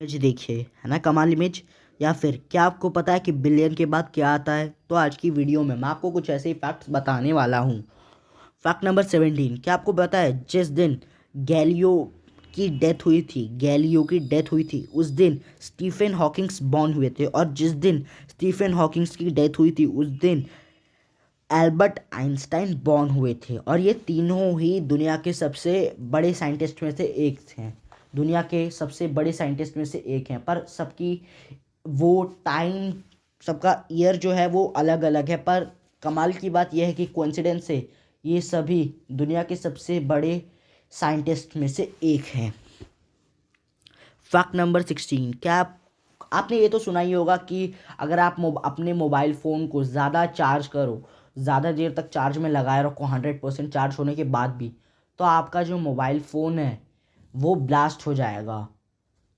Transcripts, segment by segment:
Image देखिए, है ना कमाल इमेज। या फिर क्या आपको पता है कि बिलियन के बाद क्या आता है? तो आज की वीडियो में मैं आपको कुछ ऐसे ही फैक्ट्स बताने वाला हूँ। फैक्ट नंबर 17, क्या आपको पता है जिस दिन गैलियो गैलियो की डेथ हुई थी उस दिन स्टीफन हॉकिंग्स बॉर्न हुए थे, और जिस दिन स्टीफन हॉकिंग्स की डेथ हुई थी उस दिन एल्बर्ट आइंस्टाइन बॉर्न हुए थे। और ये तीनों ही दुनिया के सबसे बड़े साइंटिस्ट में से एक थे। दुनिया के सबसे बड़े साइंटिस्ट में से एक हैं, पर सबकी वो टाइम, सबका ईयर जो है वो अलग अलग है। पर कमाल की बात यह है कि कोइंसिडेंस से ये सभी दुनिया के सबसे बड़े साइंटिस्ट में से एक हैं। फैक्ट नंबर 16, क्या आपने ये तो सुना ही होगा कि अगर आप अपने मोबाइल फ़ोन को ज़्यादा चार्ज करो, ज़्यादा देर तक चार्ज में लगाए रखो 100% चार्ज होने के बाद भी, तो आपका जो मोबाइल फ़ोन है वो ब्लास्ट हो जाएगा।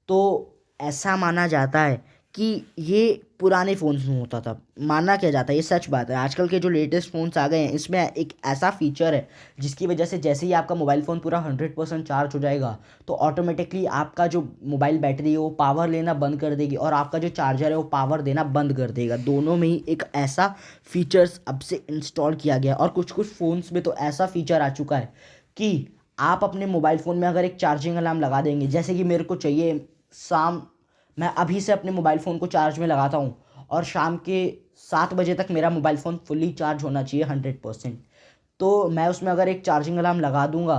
तो ऐसा माना जाता है कि ये पुराने फ़ोन्स में होता था। माना क्या जाता है, ये सच बात है। आजकल के जो लेटेस्ट फ़ोन्स आ गए हैं इसमें एक ऐसा फीचर है जिसकी वजह से जैसे ही आपका मोबाइल फ़ोन पूरा 100% चार्ज हो जाएगा तो ऑटोमेटिकली आपका जो मोबाइल बैटरी है वो पावर लेना बंद कर देगी, और आपका जो चार्जर है वो पावर देना बंद कर देगा। दोनों में ही एक ऐसा फीचर्स अब से इंस्टॉल किया गया है। और कुछ कुछ फ़ोन्स में तो ऐसा फीचर आ चुका है कि आप अपने मोबाइल फ़ोन में अगर एक चार्जिंग अलार्म लगा देंगे, जैसे कि मेरे को चाहिए शाम, मैं अभी से अपने मोबाइल फ़ोन को चार्ज में लगाता हूँ और शाम के 7 बजे तक मेरा मोबाइल फ़ोन फुल्ली चार्ज होना चाहिए 100%। तो मैं उसमें अगर एक चार्जिंग अलार्म लगा दूंगा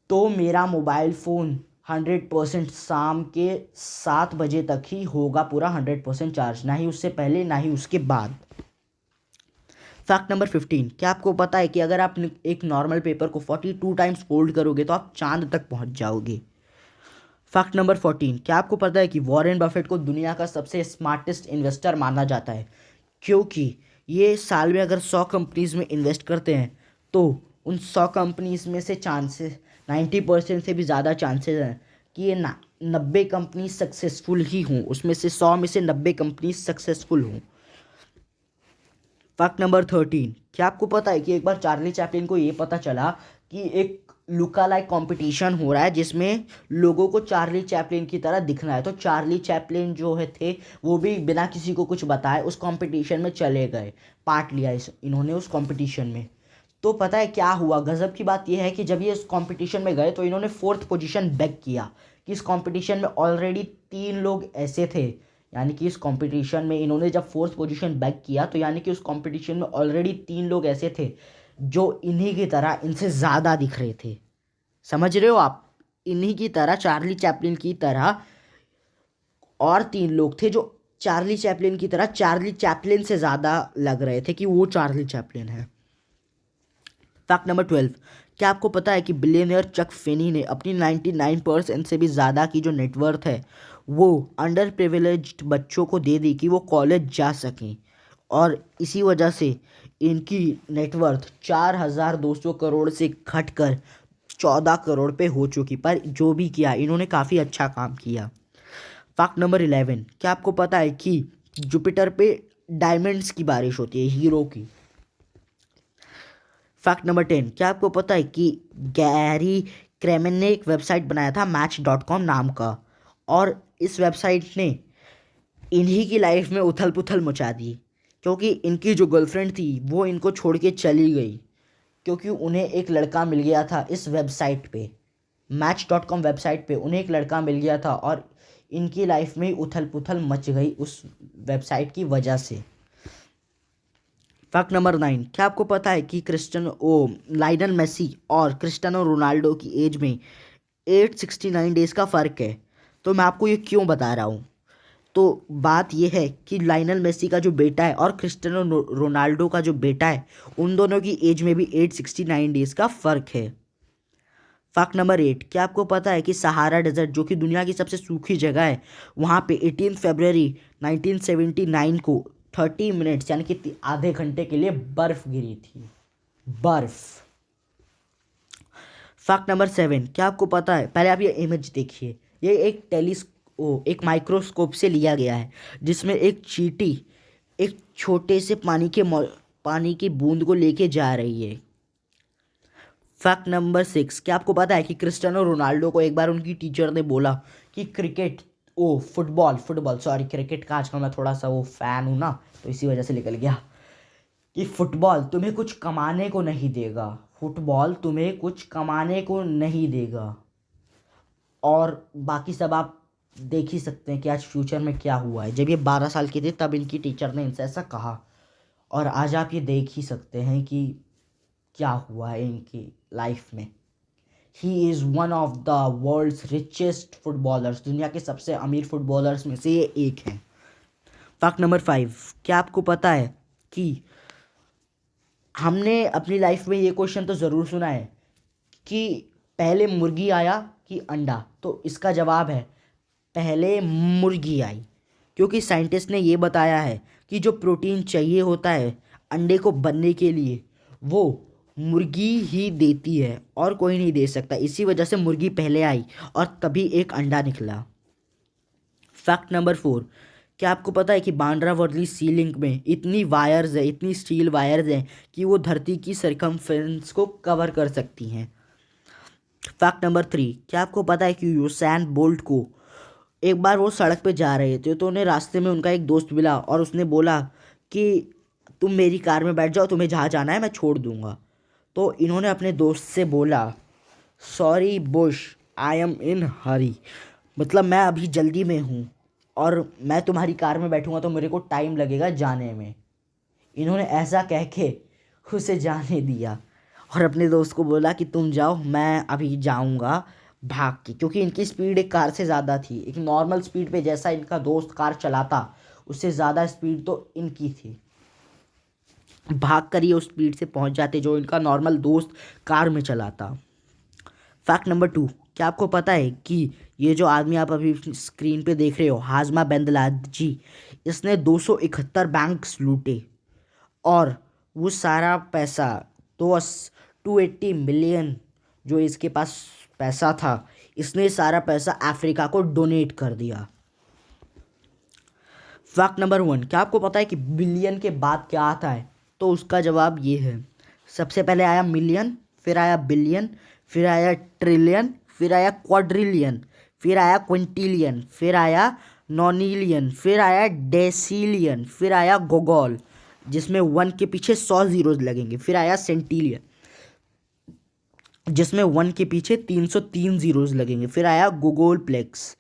तो मेरा मोबाइल फ़ोन 100% शाम के 7 बजे तक ही होगा पूरा 100% चार्ज, ना ही उससे पहले ना ही उसके बाद। फैक्ट नंबर 15, क्या आपको पता है कि अगर आप एक नॉर्मल पेपर को 42 टाइम्स फोल्ड करोगे तो आप चांद तक पहुंच जाओगे। फैक्ट नंबर 14, क्या आपको पता है कि वॉरेन बफेट को दुनिया का सबसे स्मार्टेस्ट इन्वेस्टर माना जाता है, क्योंकि ये साल में अगर 100 कंपनीज में इन्वेस्ट करते हैं तो उन 100 कंपनीज में से चांसेस 90% से भी ज़्यादा चांसेस हैं कि ये ना 90 कंपनी सक्सेसफुल ही हों, उसमें से 100 में से 90 कंपनी सक्सेसफुल हों। फैक्ट नंबर 13, क्या आपको पता है कि एक बार चार्ली चैपलिन को ये पता चला कि एक लुका लाइक कॉम्पिटिशन हो रहा है जिसमें लोगों को चार्ली चैपलिन की तरह दिखना है। तो चार्ली चैपलिन जो है थे वो भी बिना किसी को कुछ बताए उस कंपटीशन में चले गए, पार्ट लिया इन्होंने उस कंपटीशन में। तो पता है क्या हुआ? गजब की बात यह है कि जब ये इस कंपटीशन में गए तो इन्होंने 4th पोजीशन बैक किया। कि इस कंपटीशन में ऑलरेडी 3 लोग ऐसे थे, यानी कि इस कंपटीशन में इन्होंने जब 4th पोजीशन बैक किया तो यानी कि उस कंपटीशन में ऑलरेडी 3 लोग ऐसे थे जो इन्हीं की तरह इनसे ज़्यादा दिख रहे थे। समझ रहे हो आप? इन्हीं की तरह, चार्ली चैपलिन की तरह और 3 लोग थे जो चार्ली चैपलिन की तरह चार्ली चैपलिन से ज़्यादा लग रहे थे कि वो चार्ली चैपलिन है। फैक्ट नंबर 12, क्या आपको पता है कि बिलियनियर चक फिनी ने अपनी 99% से भी ज़्यादा की जो नेटवर्थ है वो अंडर प्रिविलेज्ड बच्चों को दे दी कि वो कॉलेज जा सकें, और इसी वजह से इनकी नेटवर्थ 4200 करोड़ से घटकर 14 करोड़ पे हो चुकी। पर जो भी किया इन्होंने काफ़ी अच्छा काम किया। फैक्ट नंबर 11, क्या आपको पता है कि जुपिटर पे डायमंड्स की बारिश होती है, हीरो की। फैक्ट नंबर 10, क्या आपको पता है कि गैरी क्रेमन ने एक वेबसाइट बनाया था Match.com नाम का, और इस वेबसाइट ने इन्हीं की लाइफ में उथल पुथल मचा दी, क्योंकि इनकी जो गर्लफ्रेंड थी वो इनको छोड़ के चली गई, क्योंकि उन्हें एक लड़का मिल गया था इस वेबसाइट पे। Match.com वेबसाइट पे उन्हें एक लड़का मिल गया था और इनकी लाइफ में उथल पुथल मच गई उस वेबसाइट की वजह से। फैक्ट नंबर 9, क्या आपको पता है कि लाइनल मेसी और क्रिस्टियानो रोनाल्डो की एज में 869 डेज का फ़र्क है? तो मैं आपको ये क्यों बता रहा हूँ। तो बात यह है कि लाइनल मेसी का जो बेटा है और क्रिस्टियानो रोनाल्डो का जो बेटा है उन दोनों की एज में भी 869 डेज का फ़र्क है। फैक्ट नंबर 8, क्या आपको पता है कि सहारा डेजर्ट जो कि दुनिया की सबसे सूखी जगह है वहाँ पे 18 फरवरी 1979 को 30 मिनट्स यानी कि आधे घंटे के लिए बर्फ गिरी थी, बर्फ। फैक्ट नंबर 7, क्या आपको पता है, पहले आप ये इमेज देखिए, ये एक माइक्रोस्कोप से लिया गया है जिसमें एक चींटी एक छोटे से पानी की बूंद को लेके जा रही है। फैक्ट नंबर 6, क्या आपको पता है कि क्रिस्टियानो रोनाल्डो को एक बार उनकी टीचर ने बोला कि क्रिकेट फुटबॉल सॉरी, क्रिकेट का आजकल मैं थोड़ा सा वो फ़ैन हूँ ना, तो इसी वजह से निकल गया कि फुटबॉल तुम्हें कुछ कमाने को नहीं देगा, फुटबॉल तुम्हें कुछ कमाने को नहीं देगा। और बाकी सब आप देख ही सकते हैं कि आज फ्यूचर में क्या हुआ है। जब ये 12 साल के थे तब इनकी टीचर ने इनसे ऐसा कहा, और आज आप ये देख ही सकते हैं कि क्या हुआ है इनकी लाइफ में। He is one of the world's richest footballers, दुनिया के सबसे अमीर फुटबॉलर्स में से ये एक हैं। फैक्ट नंबर 5, क्या आपको पता है कि हमने अपनी लाइफ में ये क्वेश्चन तो ज़रूर सुना है कि पहले मुर्गी आया कि अंडा, तो इसका जवाब है पहले मुर्गी आई, क्योंकि साइंटिस्ट ने ये बताया है कि जो प्रोटीन चाहिए होता है अंडे को बनने के लिए वो मुर्गी ही देती है और कोई नहीं दे सकता। इसी वजह से मुर्गी पहले आई और तभी एक अंडा निकला। फैक्ट नंबर 4, क्या आपको पता है कि बांद्रा वर्ली सी लिंक में इतनी वायर्स है, इतनी स्टील वायर्स हैं कि वो धरती की सरकमफेरेंस को कवर कर सकती हैं। फैक्ट नंबर 3, क्या आपको पता है कि यूसैन बोल्ट को एक बार वो सड़क पे जा रहे थे तो उन्हें रास्ते में उनका एक दोस्त मिला और उसने बोला कि तुम मेरी कार में बैठ जाओ, तुम्हें जहाँ जाना है मैं छोड़ दूँगा। तो इन्होंने अपने दोस्त से बोला, सॉरी बुश, आई एम इन हरी, मतलब मैं अभी जल्दी में हूँ और मैं तुम्हारी कार में बैठूँगा तो मेरे को टाइम लगेगा जाने में। इन्होंने ऐसा कह के उसे जाने दिया और अपने दोस्त को बोला कि तुम जाओ, मैं अभी जाऊँगा भाग के, क्योंकि इनकी स्पीड एक कार से ज़्यादा थी। एक नॉर्मल स्पीड पे जैसा इनका दोस्त कार चलाता उससे ज़्यादा स्पीड तो इनकी थी। भाग कर ये उस स्पीड से पहुंच जाते जो इनका नॉर्मल दोस्त कार में चलाता। फैक्ट नंबर 2, क्या आपको पता है कि ये जो आदमी आप अभी स्क्रीन पे देख रहे हो, हाजमा बेंदलाजी, इसने 271 बैंक्स लूटे और वो सारा पैसा 280 मिलियन जो इसके पास पैसा था, इसने सारा पैसा अफ्रीका को डोनेट कर दिया। फैक्ट नंबर 1, क्या आपको पता है कि बिलियन के बाद क्या आता है? तो उसका जवाब ये है, सबसे पहले आया मिलियन, फिर आया बिलियन, फिर आया ट्रिलियन, फिर आया क्वाड्रिलियन, फिर आया क्विंटिलियन, फिर आया नॉनिलियन, फिर आया डेसिलियन, फिर आया गोगोल जिसमें 1 के पीछे 100 जीरोज लगेंगे, फिर आया सेंटिलियन जिसमें 1 के पीछे 303 जीरोज लगेंगे, फिर आया गोगोल प्लेक्स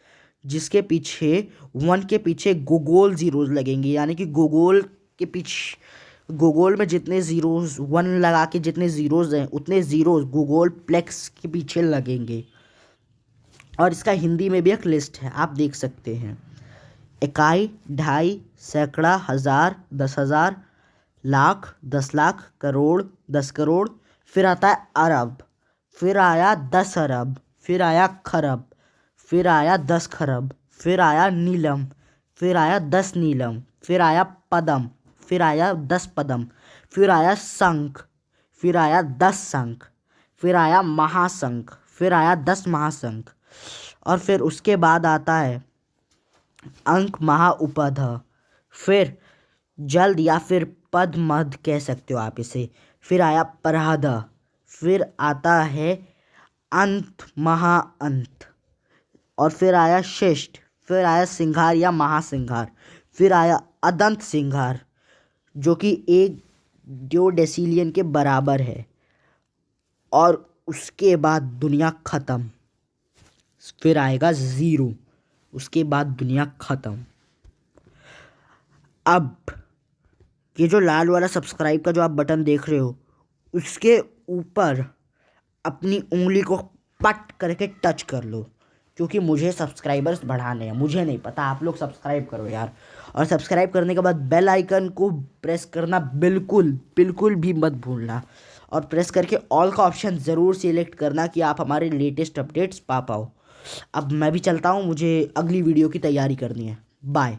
जिसके पीछे 1 के पीछे गोगोल जीरोज लगेंगे, यानी कि गोगोल के पीछे गोगोल में जितने जीरोज 1 लगा के जितने जीरोज हैं उतने जीरोज गोगोल प्लेक्स के पीछे लगेंगे। और इसका हिंदी में भी एक लिस्ट है, आप देख सकते हैं, इकाई, ढाई, सैकड़ा, हज़ार, 10,000, लाख, 10 लाख, करोड़, 10 करोड़, फिर आता है अरब, फिर आया 10 अरब, फिर आया खरब, फिर आया 10 खरब, फिर आया नीलम, फिर आया 10 नीलम, फिर आया पदम, फिर आया 10 पदम, फिर आया शंख, फिर आया 10 शंख, फिर आया महाशंख, फिर आया 10 महाशंख, और फिर उसके बाद आता है अंक महाउपध, फिर जल्द या फिर पद मध कह सकते हो आप इसे, फिर आया परहद, फिर आता है अंत महाअंत, और फिर आया शिष्ट, फिर आया सिंघार या महासिंघार, फिर आया अदंत सिंघार जो कि 1 डेसिलियन के बराबर है, और उसके बाद दुनिया ख़त्म, फिर आएगा ज़ीरो, उसके बाद दुनिया ख़त्म। अब ये जो लाल वाला सब्सक्राइब का जो आप बटन देख रहे हो उसके ऊपर अपनी उंगली को पट करके टच कर लो, क्योंकि मुझे सब्सक्राइबर्स बढ़ाने हैं, मुझे नहीं पता, आप लोग सब्सक्राइब करो यार। और सब्सक्राइब करने के बाद बेल आइकन को प्रेस करना बिल्कुल बिल्कुल भी मत भूलना, और प्रेस करके ऑल का ऑप्शन ज़रूर सिलेक्ट करना कि आप हमारे लेटेस्ट अपडेट्स पा पाओ। अब मैं भी चलता हूँ, मुझे अगली वीडियो की तैयारी करनी है। बाय।